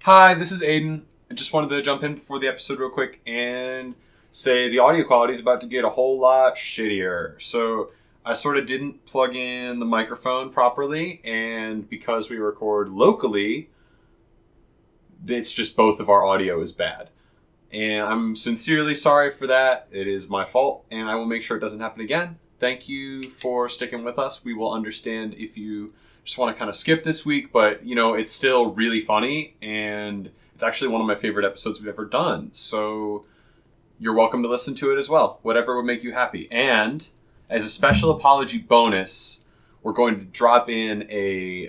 Hi, this is Aiden. I just wanted to jump in before the episode real quick and say the audio quality is about to get a whole lot shittier. So I sort of didn't plug in the microphone properly, and because we record locally, it's just both of our audio is bad. And I'm sincerely sorry for that. It is my fault, and I will make sure it doesn't happen again. Thank you for sticking with us. We will understand if you just want to kind of skip this week, but, you know, it's still really funny, and it's actually one of my favorite episodes we've ever done. So you're welcome to listen to it as well, whatever would make you happy. And as a special apology bonus, we're going to drop in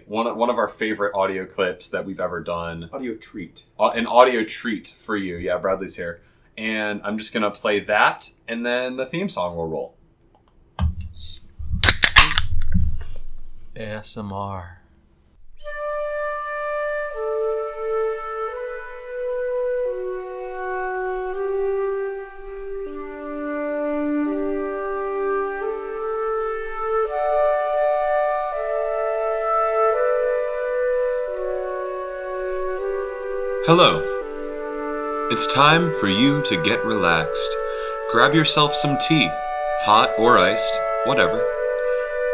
one of our favorite audio clips that we've ever done. Audio treat. An audio treat for you. Yeah, Bradley's here. And I'm just going to play that, and then the theme song will roll. ASMR. Hello. It's time for you to get relaxed. Grab yourself some tea, hot or iced, whatever.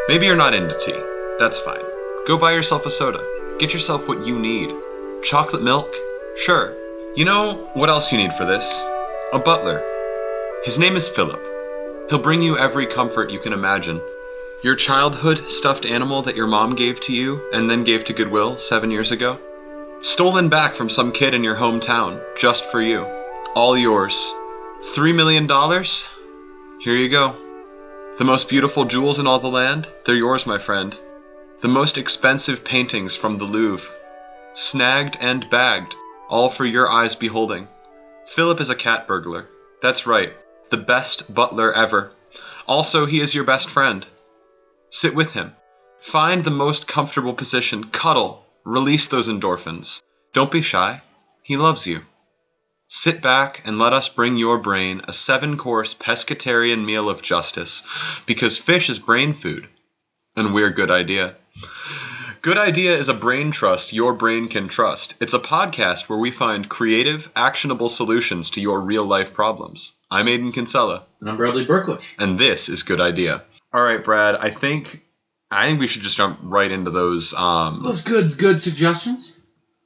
Maybe you're not into tea. That's fine. Go buy yourself a soda. Get yourself what you need. Chocolate milk? Sure. You know what else you need for this? A butler. His name is Philip. He'll bring you every comfort you can imagine. Your childhood stuffed animal that your mom gave to you and then gave to Goodwill 7 years ago? Stolen back from some kid in your hometown, just for you. All yours. $3 million? Here you go. The most beautiful jewels in all the land? They're yours, my friend. The most expensive paintings from the Louvre. Snagged and bagged, all for your eyes beholding. Philip is a cat burglar. That's right, the best butler ever. Also, he is your best friend. Sit with him. Find the most comfortable position. Cuddle. Release those endorphins. Don't be shy. He loves you. Sit back and let us bring your brain a 7-course pescatarian meal of justice, because fish is brain food, and we're Good Idea. Good Idea is a brain trust your brain can trust. It's a podcast where we find creative, actionable solutions to your real-life problems. I'm Aiden Kinsella. And I'm Bradley Berklich. And this is Good Idea. All right, Brad, I think we should just jump right into those... Those good suggestions.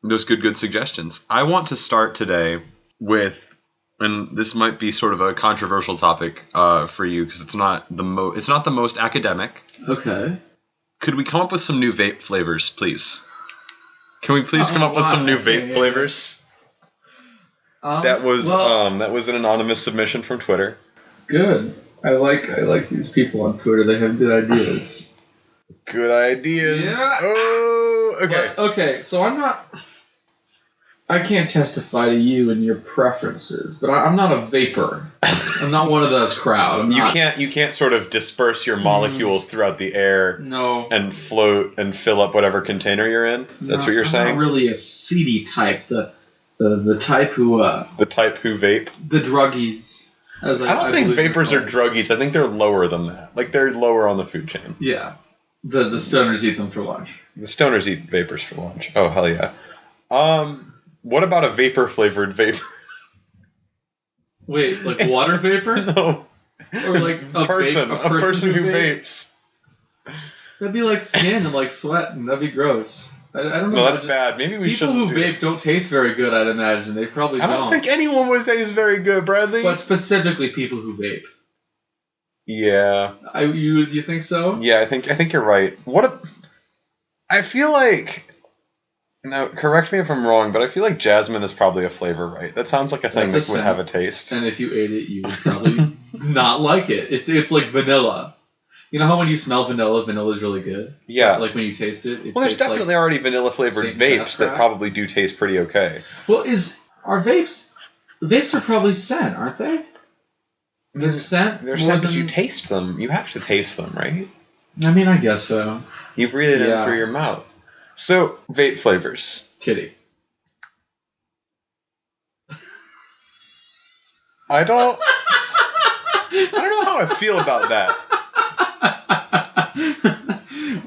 Those good suggestions. I want to start today with, and this might be sort of a controversial topic for you because it's not the most academic. Okay. Could we come up with some new vape flavors, please? Can we please come up with some new vape flavors? That was an anonymous submission from Twitter. Good. I like these people on Twitter. They have good ideas. Good ideas. Yeah. Oh, okay. Okay, so I can't testify to you and your preferences, but I'm not a vapor. I'm not one of those crowd. You can't sort of disperse your molecules throughout the air. No. And float and fill up whatever container you're in. That's what you're saying. I'm not really a seedy type. The type who. The type who vape. The druggies. I don't think vapors are druggies. I think they're lower than that. Like they're lower on the food chain. Yeah. The stoners eat them for lunch. The stoners eat vapors for lunch. Oh hell yeah. What about a vapor-flavored vapor? Wait, like water vapor? No. Or like a person who vapes. That'd be like skin and like sweat, and that'd be gross. I don't know. No, that's bad. Maybe we shouldn't. People who vape don't taste very good, I'd imagine. They probably don't. I don't think anyone would taste very good, Bradley. But specifically people who vape. Yeah. You think so? Yeah, I think you're right. I feel like... Now, correct me if I'm wrong, but I feel like jasmine is probably a flavor, right? That sounds like a thing that would have a taste. And if you ate it, you would probably not like it. It's like vanilla. You know how when you smell vanilla is really good? Yeah. Like when you taste it. Well, there's definitely like already vanilla-flavored vapes that probably do taste pretty okay. Well, are vapes... Vapes are probably scent, aren't they? They're scent? They're scent, but you taste them. You have to taste them, right? I mean, I guess so. You breathe it in through your mouth. So, vape flavors. Titty. I don't know how I feel about that.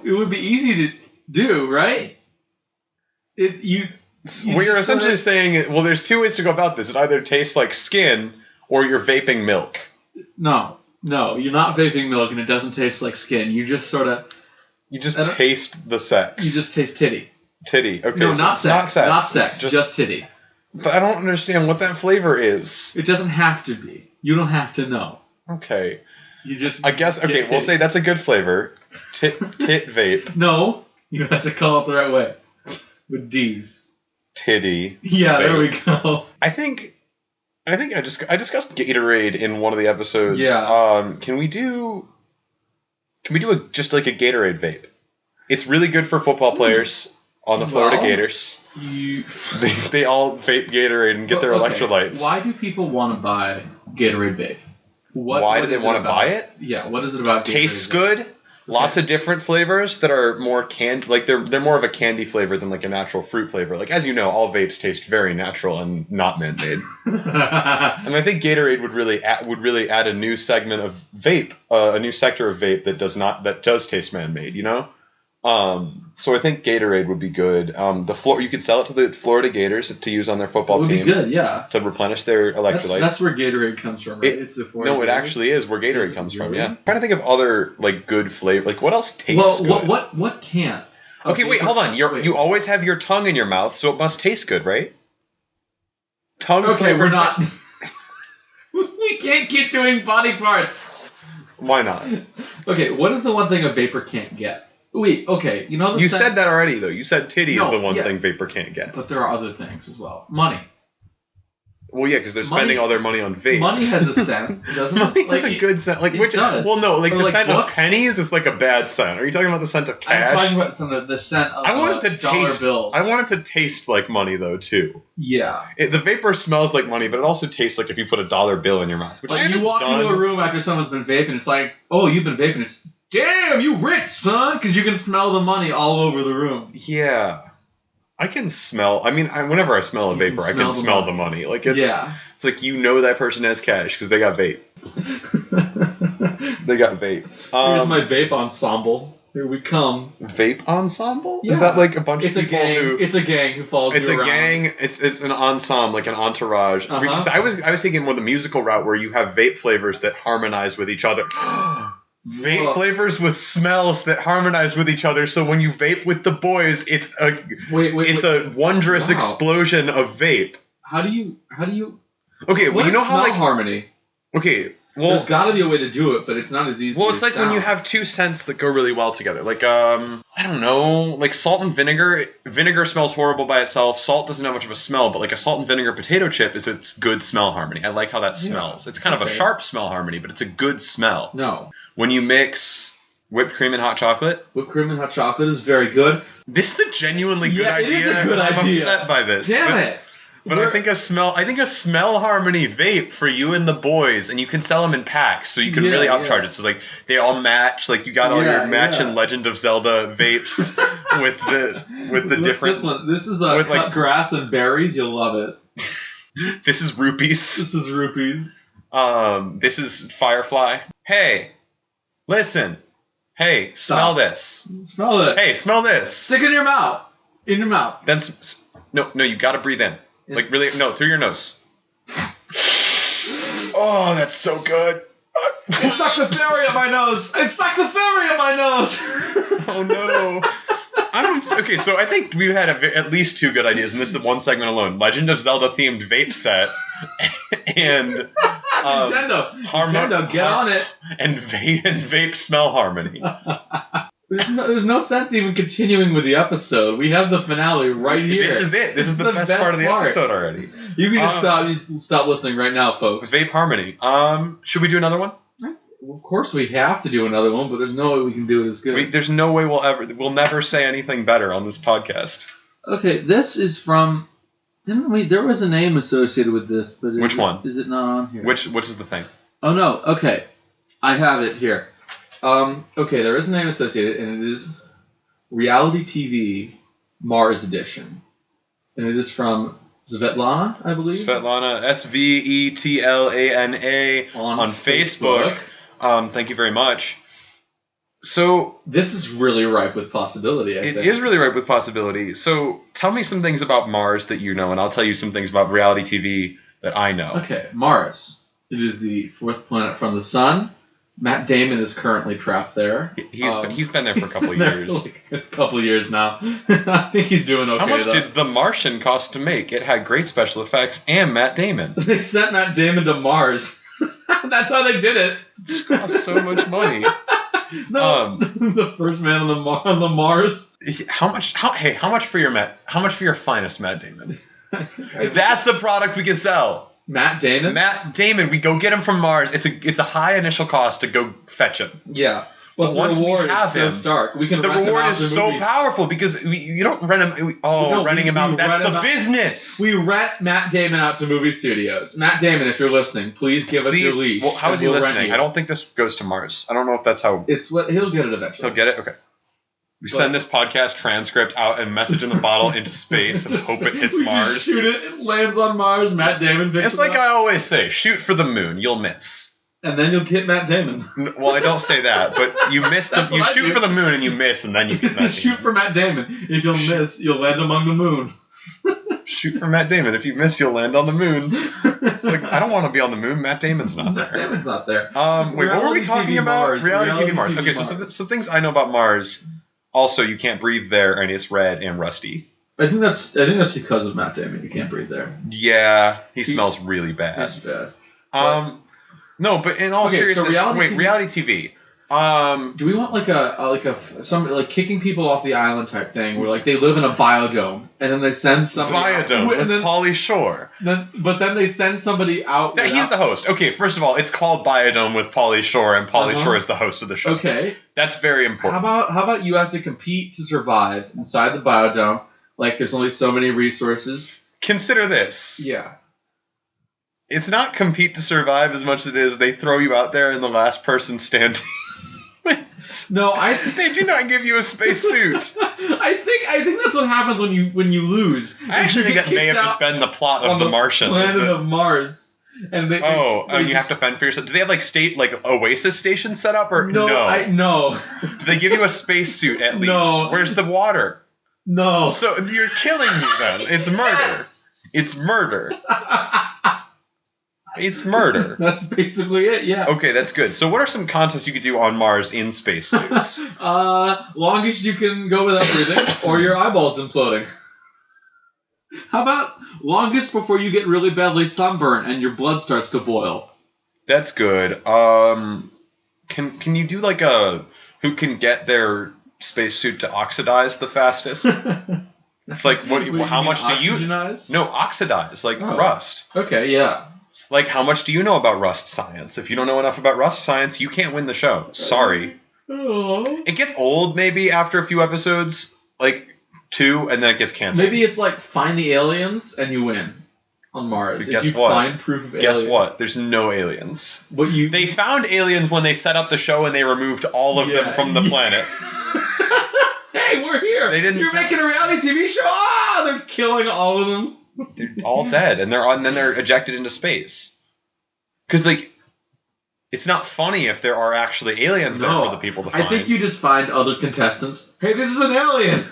It would be easy to do, right? What you're essentially saying is, well, there's two ways to go about this. It either tastes like skin or you're vaping milk. No, you're not vaping milk and it doesn't taste like skin. You just sort of... You just taste the sex. You just taste titty. Titty, okay. No, so not sex. Not sex, just titty. But I don't understand what that flavor is. It doesn't have to be. You don't have to know. Okay. You just... I guess, okay, we'll say that's a good flavor. Tit vape. No, you have to call it the right way. With D's. Titty. Yeah, vape. there we go. I think I discussed Gatorade in one of the episodes. Yeah. Can we do just like a Gatorade vape? It's really good for football players on the Florida Gators. They all vape Gatorade and get their electrolytes. Why do people want to buy Gatorade vape? Why do they want to buy it? Yeah, what is it about Gatorade? Tastes good. Lots of different flavors that are more they're more of a candy flavor than like a natural fruit flavor. Like, as you know, all vapes taste very natural and not man-made. And I think Gatorade would really add a new segment of vape, a new sector of vape that does taste man-made. You know. So I think Gatorade would be good. You could sell it to the Florida Gators to use on their football team. Would be good, yeah. To replenish their electrolytes. That's where Gatorade comes from, right? It's the Florida Gators. It actually is where Gatorade comes from. Yeah. I'm trying to think of other like good flavor. Like what else tastes good? What can't? Okay, wait, hold on. You always have your tongue in your mouth, so it must taste good, right? Tongue. Okay, we're not. We can't keep doing body parts. Why not? Okay, what is the one thing a vapor can't get? Wait, okay, you know you said that already, though. You said titty is the one thing vapor can't get. But there are other things as well. Money. Well, yeah, because they're spending all their money on vapes. Money has a scent, doesn't it? Money has a good scent. Like it does. Well, no, like or the like scent books? of pennies is like a bad scent. Are you talking about the scent of cash? I'm talking about the scent of dollar bills. I want it to taste like money, though, too. Yeah. The vapor smells like money, but it also tastes like if you put $1 bill in your mouth. Which like you walk into a room after someone's been vaping, it's like, oh, you've been vaping. It's, damn, you rich, son, because you can smell the money all over the room. Yeah. I can smell. I mean, whenever I smell a vapor, I can smell the money. Like it's like that person has cash because they got vape. They got vape. Here's my vape ensemble. Here we come. Vape ensemble? Yeah. Is that like a bunch of people who? It's a gang who follows you around. It's a gang. It's an ensemble, like an entourage. Because I was taking more the musical route where you have vape flavors that harmonize with each other. Vape flavors with smells that harmonize with each other. So when you vape with the boys, it's a wondrous explosion of vape. How do you? Okay, well, you know how like harmony. Okay, well, there's got to be a way to do it, but it's not as easy. Well, it's like when you have two scents that go really well together. Like I don't know, like salt and vinegar. Vinegar smells horrible by itself. Salt doesn't have much of a smell, but like a salt and vinegar potato chip is its good smell harmony. I like how that smells. It's kind of a sharp smell harmony, but it's a good smell. No. When you mix whipped cream and hot chocolate. Whipped cream and hot chocolate is very good. This is a genuinely good idea. It is a good idea. I'm upset by this. Damn it. But I think a smell harmony vape for you and the boys, and you can sell them in packs, so you can really upcharge it. So like they all match, like you got all your matching Legend of Zelda vapes with the different. This one? This is cut like, grass and berries. You'll love it. This is rupees. This is rupees. This is Firefly. Hey, listen. Hey, smell this. Smell this. Hey, smell this. Stick it in your mouth. In your mouth. Then no, you got to breathe in. Like really, no, through your nose. Oh, that's so good. I stuck the fairy up my nose. Oh no. Okay, so I think we've had at least two good ideas, and this is one segment alone. Legend of Zelda themed vape set, and Nintendo, get on it. And vape smell harmony. There's no sense even continuing with the episode. We have the finale right here. This is it. This is the best part of the episode already. You can just stop listening right now, folks. Vape harmony. Should we do another one? Of course we have to do another one, but there's no way we can do it as good. There's no way we'll never say anything better on this podcast. Okay, this is from. There was a name associated with this, but which one? Is it not on here? Which is the thing? Oh no. Okay, I have it here. Okay, there is a name associated, and it is Reality TV Mars Edition, and it is from Svetlana, I believe. Svetlana, Svetlana on Facebook. Thank you very much. So This is really ripe with possibility, I it think. is really ripe with possibility. So tell me some things about Mars that you know, and I'll tell you some things about reality TV that I know. Okay, Mars. It is the fourth planet from the sun. Matt Damon is currently trapped there. He's been there for a couple of He's been there years. for like a couple of years now. I think he's doing okay. How much though. did The Martian cost to make? It had great special effects and Matt Damon. They sent Matt Damon to Mars. That's how they did it. It cost so much money. No, the first man on the Mars. How much for your finest Matt Damon? That's a product we can sell. Matt Damon. Matt Damon, we go get him from Mars. It's a high initial cost to go fetch him. Yeah. But the once we reward have is so him, stark. We can The rent him reward out is to so movies. powerful because you don't rent him. Renting him out. That's the business. We rent Matt Damon out to movie studios. Matt Damon, if you're listening, please give us your leash. Well, how is he and we'll rent listening? you. I don't think this goes to Mars. I don't know if that's how It's what he'll get it eventually. he'll get it. Okay. We send this podcast transcript out and message in the bottle into space and hope it hits we Mars. Just shoot it. It lands on Mars. Matt Damon picks It's it like up. I always say: shoot for the moon, you'll miss. And then you'll get Matt Damon. Well, I don't say that, but you miss That's you what I shoot do. for the moon and you miss, and then you get Matt Shoot Damon. for Matt Damon. If you'll miss, you'll land among the moon. Shoot for Matt Damon. If you miss, you'll land on the moon. It's like I don't want to be on the moon. Matt Damon's not Matt there. Damon's not there. Wait, what were we Reality talking TV about? Mars. Reality TV Mars. TV Okay, so some things I know about Mars. Also, you can't breathe there, and it's red and rusty. I think that's because of Matt Damon. You can't breathe there. Yeah, he smells really bad. That's bad. No, but in all Okay, so seriousness, reality TV. Do we want like kicking people off the island type thing where like they live in a biodome and then they send somebody Biodome out, with Pauly Shore. but then they send somebody out. He's the host. Okay, first of all, it's called Biodome with Pauly Shore, and Pauly Shore is the host of the show. Okay. That's very important. How about you have to compete to survive inside the biodome? Like there's only so many resources. Consider this. Yeah. It's not compete to survive as much as it is they throw you out there and the last person standing. No, They do not give you a space suit. I think that's what happens when you lose. I actually think that may have just been the plot of The Martian. Planet of Mars. And they you have to fend for yourself. Do they have like Oasis stations set up or no? No. Do they give you a space suit at least? No. Where's the water? No. So you're killing me then. It's murder. Yes. It's murder. It's murder. That's basically it, yeah. Okay, that's good. So what are some contests you could do on Mars in spacesuits? Longest you can go without breathing, or your eyeballs imploding. How about longest before you get really badly sunburned and your blood starts to boil? That's good. Can you do like a who can get their spacesuit to oxidize the fastest? It's like how much do you? Oxygenize? No, oxidize like rust. Okay, yeah. Like, how much do you know about rust science? If you don't know enough about rust science, you can't win the show. Sorry. Oh. It gets old maybe after a few episodes, like 2, and then it gets canceled. Maybe it's like find the aliens and you win on Mars. Guess if you what? Find proof of aliens. Guess what? There's no aliens. But They found aliens when they set up the show and they removed all of them from the planet. Hey, we're here. They didn't You're making a reality TV show. Ah, they're killing all of them. They're all dead, and then they're ejected into space. Because like, it's not funny if there are actually aliens there for the people to find. I think you just find other contestants. Hey, this is an alien.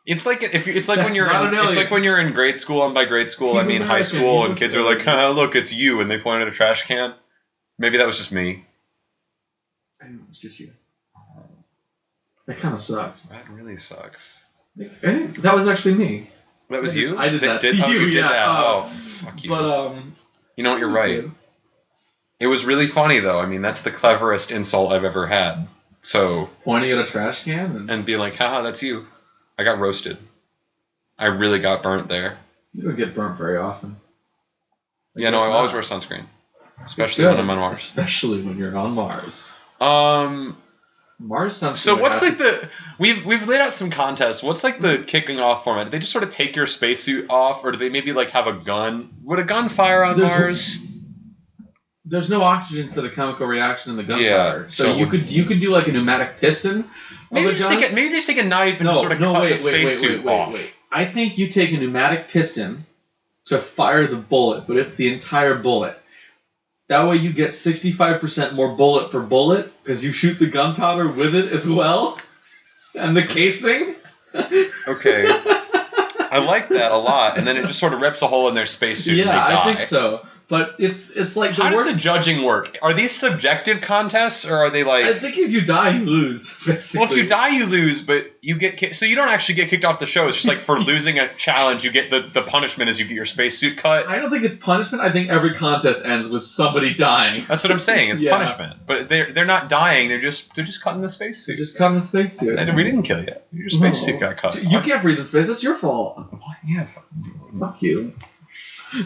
It's like when you're in grade school, and by grade school I mean high school, and kids are like, look, it's you, and they point at a trash can. Maybe that was just me. I know, it's just you. That kind of sucks. That really sucks. I think that was actually me. That was you? I did that to you. you, You did yeah. that. Fuck you. But you know what? You're it was right. good. It was really funny though. I mean, that's the cleverest insult I've ever had. So pointing at a trash can and be like, haha, that's you. I got roasted. I really got burnt there. You don't get burnt very often. I always wear sunscreen, especially when I'm on Mars. Especially when you're on Mars. Mars sunscreen. So what's like we've laid out some contests. What's like the kicking off format? Do they just sort of take your spacesuit off, or do they maybe like have a gun? Would a gun fire on Mars? There's no oxygen for the chemical reaction in the gunfire. Yeah, so you could do like a pneumatic piston. Maybe they just take a knife and just sort of cut the spacesuit off. Wait. I think you take a pneumatic piston to fire the bullet, but it's the entire bullet. That way you get 65% more bullet for bullet because you shoot the gunpowder with it as well. And the casing. Okay. I like that a lot. And then it just sort of rips a hole in their spacesuit and they die. I think so. But it's like the How worst. does the judging work? Are these subjective contests, or are they like... I think if you die, you lose, basically. Well, if you die, you lose, but you get so you don't actually get kicked off the show. It's just like for losing a challenge, you get the punishment is you get your spacesuit cut. I don't think it's punishment. I think every contest ends with somebody dying. That's what I'm saying. It's punishment. But they're not dying. They're just cutting the spacesuit. They're just cutting the spacesuit. We didn't kill you. Your spacesuit got cut. You can't breathe in space. That's your fault. Yeah. Fuck you.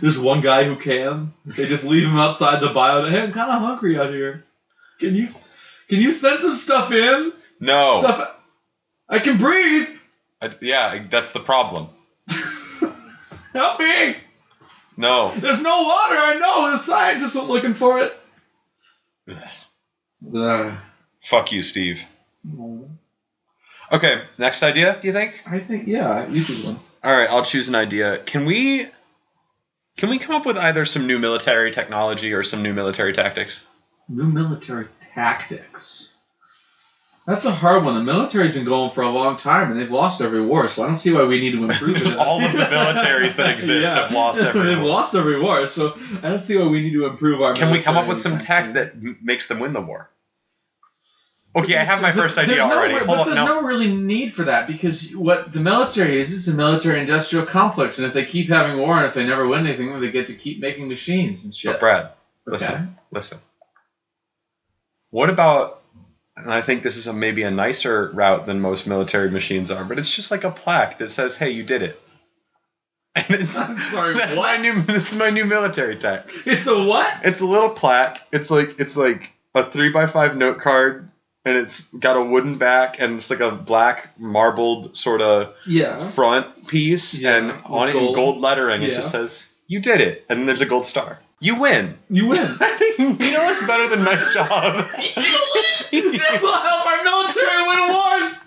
There's one guy who can. They just leave him outside the bio. Hey, I'm kind of hungry out here. Can you send some stuff in? No. Stuff. I can breathe. Yeah, that's the problem. Help me. No. There's no water. I know. The scientists went looking for it. Fuck you, Steve. Okay, next idea, do you think? I think, yeah, you choose one. All right, I'll choose an idea. Can we come up with either some new military technology or some new military tactics? New military tactics. That's a hard one. The military's been going for a long time, and they've lost every war, so I don't see why we need to improve it. All of the militaries that exist have lost every war. They've lost every war, so I don't see why we need to improve our Can we come up with some military tech that makes them win the war? Okay, I have my first idea already. There's no really need for that, because what the military is a military-industrial complex, and if they keep having war and if they never win anything, then they get to keep making machines and shit. But Brad, Okay. listen. What about, and I think this is maybe a nicer route than most military machines are, but it's just like a plaque that says, "Hey, you did it." And it's Sorry, this is my new military tech. It's a what? It's a little plaque. It's like a 3x5 note card. And it's got a wooden back, and it's like a black marbled sort of front piece, and on it in gold lettering, it just says, "You did it," and then there's a gold star. You win. You win. I think, you know what's better than nice job? This will help our military win wars.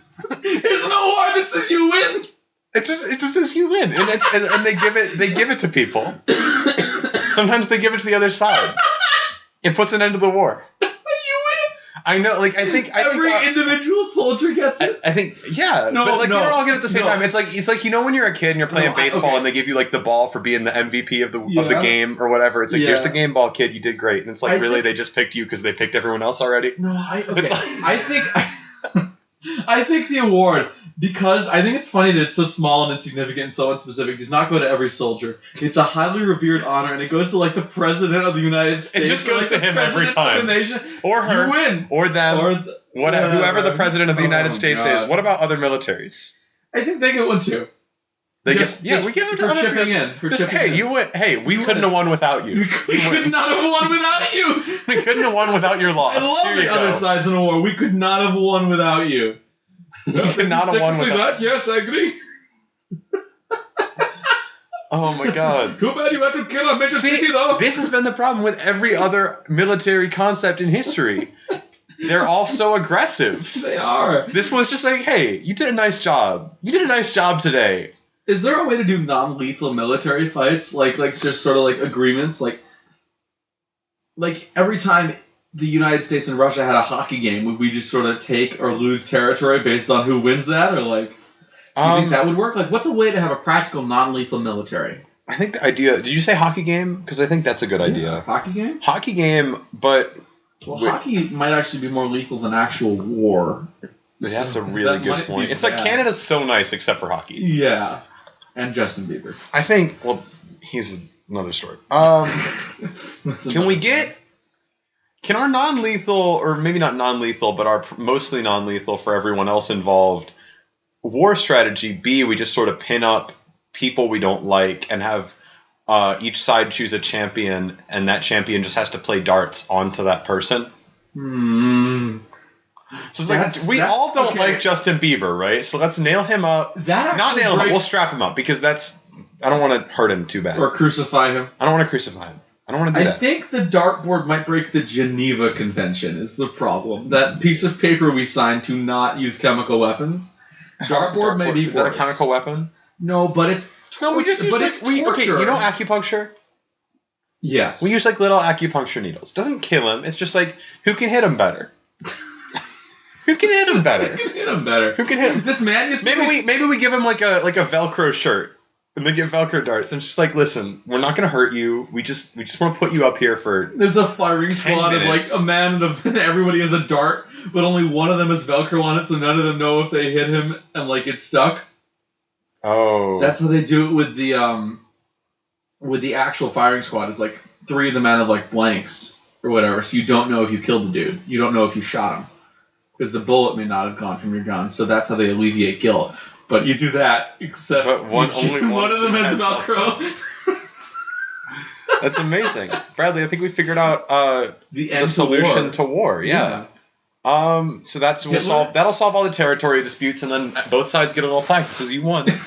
There's no war that says you win. It just says you win, and and they give it to people. Sometimes they give it to the other side. It puts an end to the war. I know, like I think every individual soldier gets it. I think, yeah, but like they don't all get it at the same time. It's like you know when you're a kid and you're playing baseball and they give you like the ball for being the MVP of the game or whatever. It's like here's the game ball, kid. You did great, and it's like they just picked you because they picked everyone else already. No, I think the award, because I think it's funny that it's so small and insignificant and so unspecific, does not go to every soldier. It's a highly revered honor, and it goes to like the president of the United States. It just goes to him every time. The nation. Or her. You win. Or them. Or whoever the president of the United States is. What about other militaries? I think they get one too. We give it for chipping in. Hey, you win. Hey, we couldn't have won without you. We could not have won without you. We couldn't have won without your loss. I love the other sides in a war. We could not have won without you. We could not have won without that. Yes, I agree. Oh my god. Too bad you had to kill a major city, though. This has been the problem with every other military concept in history. They're all so aggressive. They are. This one's just like, hey, you did a nice job. You did a nice job today. Is there a way to do non-lethal military fights? Like just sort of like agreements? Like every time the United States and Russia had a hockey game, would we just sort of take or lose territory based on who wins that? Or like, do you think that would work? Like, what's a way to have a practical non-lethal military? I think the idea... Did you say hockey game? Because I think that's a good idea. Hockey game? Hockey game, but... Well, hockey might actually be more lethal than actual war. That's a really good point. It's like Canada's so nice except for hockey. Yeah. And Justin Bieber. I think... Well, he's another story. Can our non-lethal, or maybe not non-lethal, but our mostly non-lethal for everyone else involved, war strategy be we just sort of pin up people we don't like and have each side choose a champion, and that champion just has to play darts onto that person? So it's like, we all don't like Justin Bieber, right? So let's nail him up. Not nail him up, we'll strap him up, because I don't want to hurt him too bad. Or crucify him. I don't want to crucify him. I don't want to do that. I think the dartboard might break the Geneva Convention is the problem. That piece of paper we signed to not use chemical weapons. Dartboard may be worse. Is that a chemical weapon? No, but it's torture. No, we just use torture. Okay, you know acupuncture? Yes. We use like little acupuncture needles. Doesn't kill him. It's just like, who can hit him better? Who can hit him better? Who can hit him better? Who can hit him? This man is Maybe we give him like a Velcro shirt. And they get Velcro darts, and it's just like, listen, we're not gonna hurt you. We just want to put you up here for. There's a firing squad of like a man and everybody has a dart, but only one of them has Velcro on it, so none of them know if they hit him and like it's stuck. Oh. That's how they do it with the actual firing squad. It's like 3 of the men have like blanks or whatever, so you don't know if you killed the dude. You don't know if you shot him because the bullet may not have gone from your gun. So that's how they alleviate guilt. But you do that, except one of them has Velcro. That's amazing, Bradley. I think we figured out the solution to war. Yeah. So that'll solve all the territory disputes, and then both sides get a little plaque that says you won. And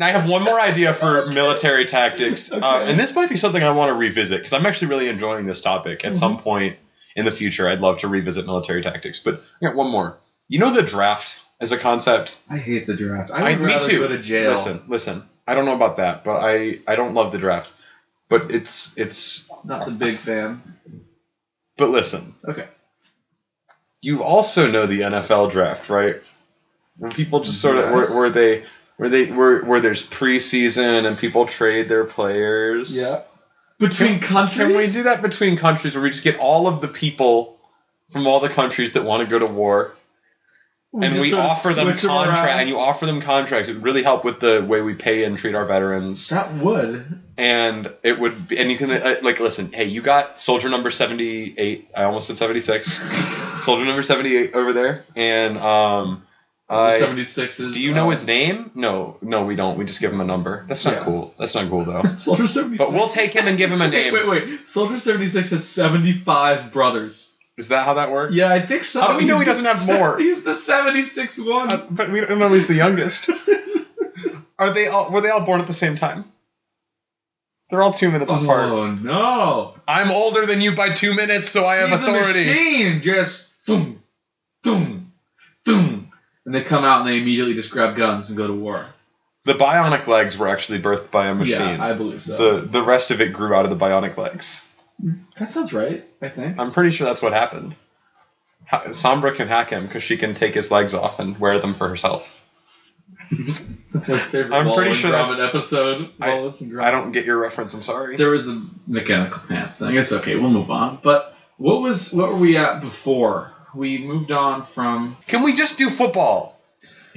I have one more idea for military tactics, Okay. and this might be something I want to revisit because I'm actually really enjoying this topic. At some point in the future, I'd love to revisit military tactics. But I got one more. You know the draft as a concept? I hate the draft. I would me rather too. go to jail. Listen. I don't know about that, but I don't love the draft. But it's Not the big fan. But listen. Okay. You also know the NFL draft, right? Where people just sort of Yes. where there's preseason and people trade their players. Yeah. Between countries? Can we do that between countries where we just get all of the people from all the countries that want to go to war? And we offer them contracts, and you offer them contracts. It would really help with the way we pay and treat our veterans. That would. And it would, and you can listen. Hey, you got soldier number 78. I almost said 76. Soldier number 78 over there, and 76 is. Do you know his name? No, we don't. We just give him a number. That's not cool. That's not cool though. Soldier 76. But we'll take him and give him a name. Wait. Soldier 76 has 75 brothers. Is that how that works? Yeah, I think so. How do we know he doesn't have more? He's the 76th one. But we don't know he's the youngest. Were they all born at the same time? They're all 2 minutes apart. Oh no! I'm older than you by 2 minutes, so I have authority. He's a machine. Just boom, boom, boom, and they come out and they immediately just grab guns and go to war. The bionic legs were actually birthed by a machine. Yeah, I believe so. The rest of it grew out of the bionic legs. That sounds right, I think. I'm pretty sure that's what happened. Sombra can hack him because she can take his legs off and wear them for herself. That's my favorite. I'm pretty sure that's an episode. I don't get your reference. I'm sorry. There was a mechanical pants thing. It's okay. We'll move on. But what were we at before? We moved on from. Can we just do football?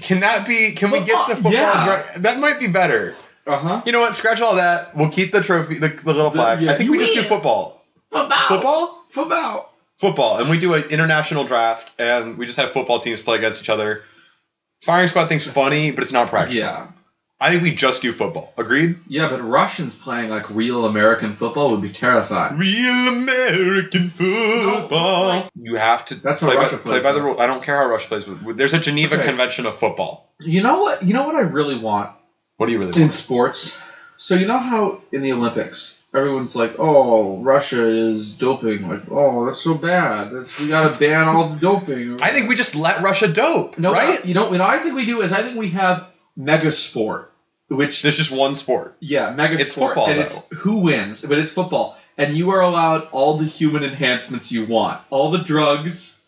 Can that be? Can we get the football? Yeah. That might be better. You know what? Scratch all that. We'll keep the trophy, the little plaque. I think we just do football. Football. And we do an international draft, and we just have football teams play against each other. Firing squad thing's funny, but it's not practical. Yeah. I think we just do football. Agreed? Yeah, but Russians playing like real American football would be terrifying. Real American football. No, you have to play by the rules. I don't care how Russia plays. There's a Geneva Convention of football. You know what? You know what I really want? What do you really want? In sports. So you know how in the Olympics, everyone's like, oh, Russia is doping. Like, oh, that's so bad. We got to ban all the doping. I think we just let Russia dope, right? You know what I think we do is I think we have mega sport. Which there's just one sport. Yeah, mega it's sport. Football, and though. It's who wins, but it's football. And you are allowed all the human enhancements you want. All the drugs,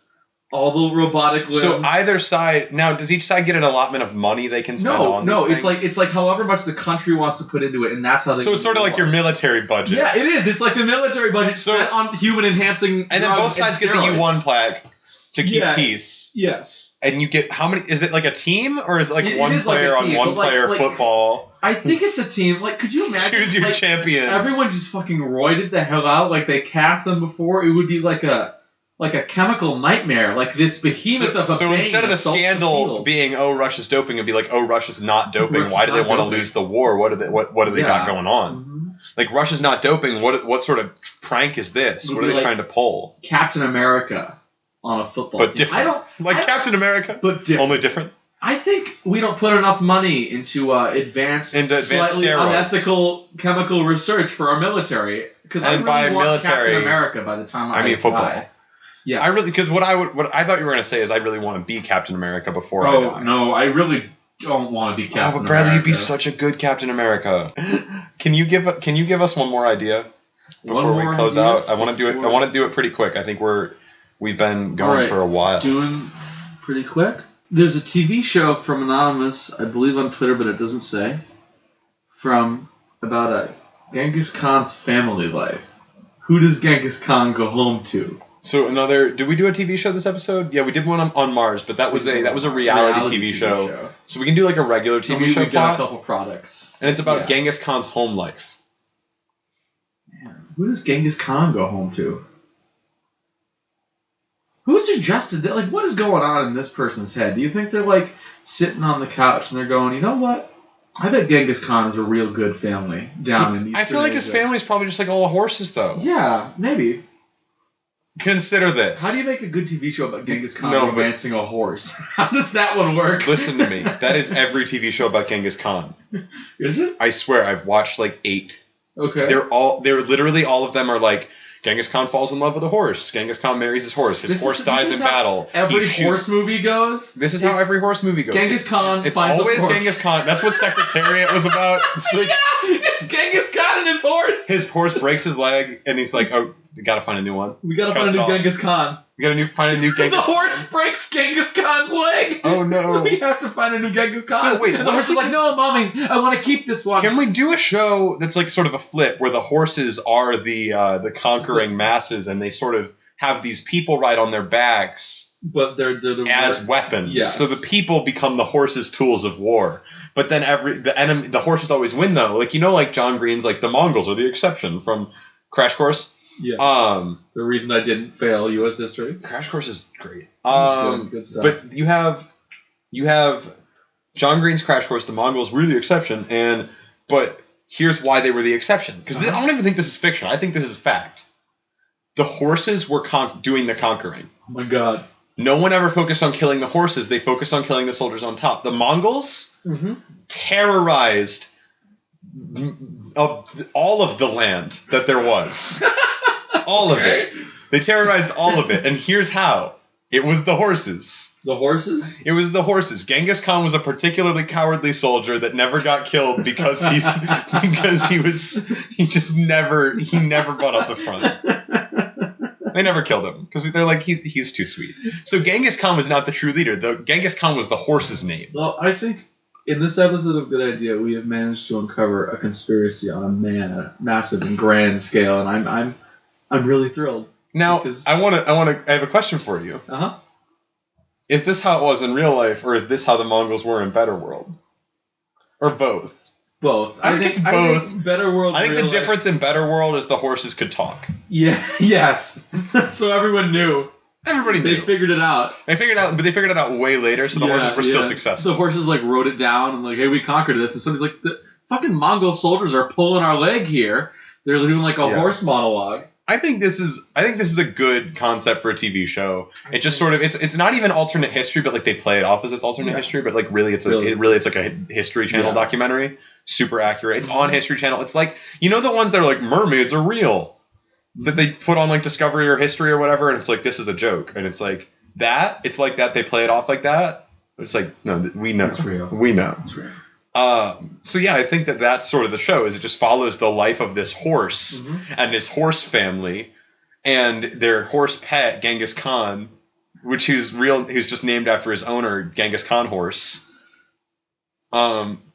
all the robotic limbs. So either side, now does each side get an allotment of money they can spend on these things? it's like however much the country wants to put into it, and that's how they. So it's sort of like your military budget. Yeah, it is. It's like the military budget spent on human enhancing. And then both sides get the U1 plaque to keep peace. Yes. And you get how many? Is it like a team or is it like one player on one player football? I think it's a team. Like, could you imagine? Choose your champion. Everyone just fucking roided the hell out. Like they cast them before. It would be like a chemical nightmare. Like this behemoth of a. So instead of the scandal being Russia's doping, it'd be like Russia's not doping. Why do they want to lose the war? What do they got going on? Mm-hmm. Like Russia's not doping. What sort of prank is this? What are they trying to pull? Captain America. On a football but team. Different. Captain America, but different. Only different. I think we don't put enough money into advanced slightly steroids. Unethical chemical research for our military. Because I really want Captain America by the time I mean football. Die. Yeah, I really because what I thought you were going to say is I really want to be Captain America before I die. No, I really don't want to be Captain America. But Bradley, you'd be such a good Captain America. Can you give us one more idea? before we close out. I want to do it. I want to do it pretty quick. I think we've been going for a while. Doing pretty quick. There's a TV show from Anonymous, I believe on Twitter, but it doesn't say, about a Genghis Khan's family life. Who does Genghis Khan go home to? So did we do a TV show this episode? Yeah, we did one on Mars, but that was a reality TV show. So we can do like a regular TV show. We got a couple products. And it's about Genghis Khan's home life. Man, who does Genghis Khan go home to? Who suggested that? Like, what is going on in this person's head? Do you think they're like sitting on the couch and they're going, you know what? I bet Genghis Khan is a real good family down in Eastern I feel like his family's probably just like all the horses, though. Yeah, maybe. Consider this. How do you make a good TV show about Genghis Khan romancing a horse? How does that one work? Listen to me. That is every TV show about Genghis Khan. Is it? I swear, I've watched like 8. Okay. They're literally all of them are like, Genghis Khan falls in love with a horse. Genghis Khan marries his horse. His horse dies in battle. Every horse movie goes? This is how every horse movie goes. Genghis Khan It's finds always a horse. Genghis Khan. That's what Secretariat was about. It's like, yeah, it's Genghis Khan and his horse. His horse breaks his leg, and he's like, oh, we gotta find a new one. We gotta find a new Genghis Khan. We gotta find a new Genghis Khan. The horse breaks Genghis Khan's leg. Oh, no. We have to find a new Genghis Khan. So wait, and the horse is like, no, mommy, I want to keep this one. Can we do a show that's like sort of a flip where the horses are the conquering masses and they sort of have these people ride on their backs, but they're as weapons. Yes. So the people become the horses' tools of war. But then the horses always win though. Like like John Green's like the Mongols are the exception from Crash Course. Yeah. The reason I didn't fail U.S. history. Crash Course is great. Good stuff. But you have John Green's Crash Course. The Mongols were the exception, but here's why they were the exception. Because I don't even think this is fiction. I think this is fact. The horses were doing the conquering. Oh my god. No one ever focused on killing the horses. They focused on killing the soldiers on top. The Mongols terrorized all of the land that there was. All of it. They terrorized all of it. And here's how. It was the horses. The horses? It was the horses. Genghis Khan was a particularly cowardly soldier that never got killed because he never got up the front. They never killed him because they're like he's too sweet. So Genghis Khan was not the true leader. Genghis Khan was the horse's name. Well, I think in this episode of Good Idea, we have managed to uncover a conspiracy on a massive and grand scale, and I'm really thrilled. Now, I have a question for you. Uh-huh. Is this how it was in real life, or is this how the Mongols were in Better World? Or both? Both. I think it's both. I think Better World. I think the difference in Better World is the horses could talk. Yeah. Yes. So everyone knew. Everybody knew. They figured it out. But they figured it out way later, so the horses were still successful. The horses wrote it down and hey, we conquered this, and somebody's like, the fucking Mongol soldiers are pulling our leg here. They're doing a horse monologue. I think this is a good concept for a TV show. It just sort of it's not even alternate history, but they play it off as it's alternate history, but really it's like a History Channel documentary. Super accurate. It's on History Channel. It's like the ones that are like mermaids are real that they put on Discovery or History or whatever, and it's like this is a joke, and it's like that. It's like that. They play it off like that. It's like no, we know. It's real. We know. It's real. So yeah, I think that's sort of the show. Is it just follows the life of this horse and his horse family, and their horse pet Genghis Khan, which who's just named after his owner, Genghis Khan horse.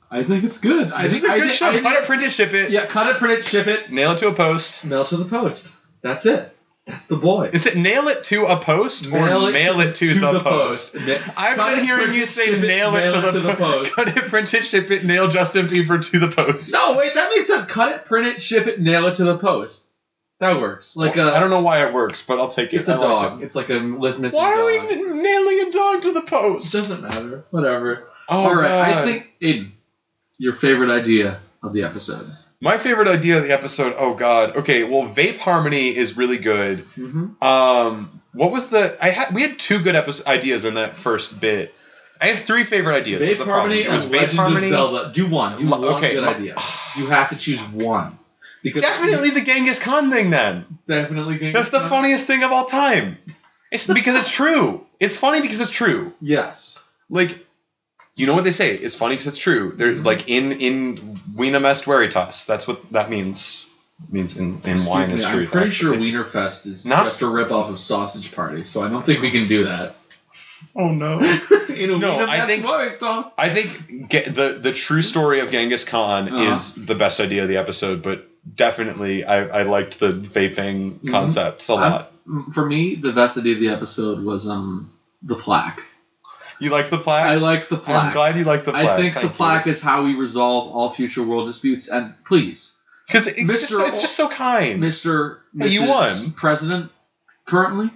I think it's good. This is a good show. Cut it, print it, ship it. Yeah, cut it, print it, ship it. Nail it to a post. Mail it to the post. That's it. That's the boy. Is it nail it to a post or mail it to the post? I've been hearing you say nail it to the post. Cut it, print it, ship it, nail Justin Bieber to the post. No, wait, that makes sense. Cut it, print it, ship it, nail it to the post. That works. I don't know why it works, but I'll take it. It's a dog. It's like a missing dog. Why are we nailing a dog to the post? Doesn't matter. Whatever. Oh, all right. God. I think, Aiden, your favorite idea of the episode. My favorite idea of the episode, oh god. Okay, well, Vape Harmony is really good. What was we had 2 good ideas in that first bit. I have 3 favorite ideas. Vape Harmony and Legend of Zelda. Do one. Do one good idea. You have to choose one. Because definitely the Genghis Khan thing then. Definitely Genghis That's the Khan. Funniest thing of all time. It's because it's true. It's funny because it's true. Yes. You know what they say? It's funny because it's true. They're in Venam est veritas. That's what that means. means in Excuse wine me, is I'm truth. pretty sure actually. Wienerfest is Not- just a ripoff of Sausage Party, so I don't think we can do that. Oh no. In a No, I Wienerfest think- voice, Tom. I think the true story of Genghis Khan is the best idea of the episode, but definitely I liked the vaping concepts a lot. For me, the best idea of the episode was the plaque. You liked the plaque? I like the plaque. I'm glad you liked the plaque. I think Thank the plaque is how we resolve all future world disputes. And please, because it's just so kind. Mr. Hey, you Mrs. won. President, currently.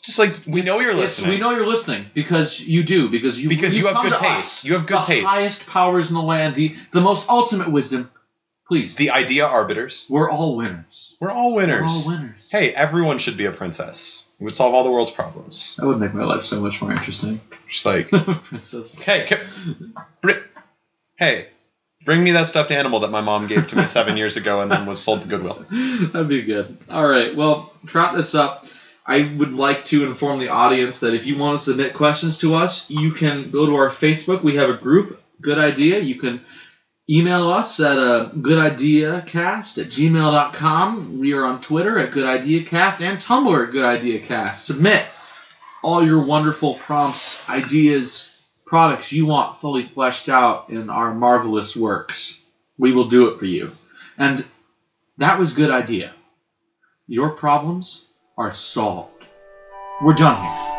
Just like we know you're listening. We know you're listening because you do because you have come good to taste. us, You have good the taste. highest powers in the land, the most ultimate wisdom. Please, The idea arbiters. we're all winners. We're all winners. We're all winners. Hey, everyone should be a princess. It would solve all the world's problems. That would make my life so much more interesting. Just like, Princess. hey, bring me that stuffed animal that my mom gave to me 7 years ago and then was sold to Goodwill. That'd be good. All right. Well, to wrap this up, I would like to inform the audience that if you want to submit questions to us, you can go to our Facebook. We have a group, Good Idea. You can email us at goodideacast@gmail.com. We are on Twitter at goodideacast and Tumblr at goodideacast. Submit all your wonderful prompts, ideas, products you want fully fleshed out in our marvelous works. We will do it for you. And that was Good Idea. Your problems are solved. We're done here.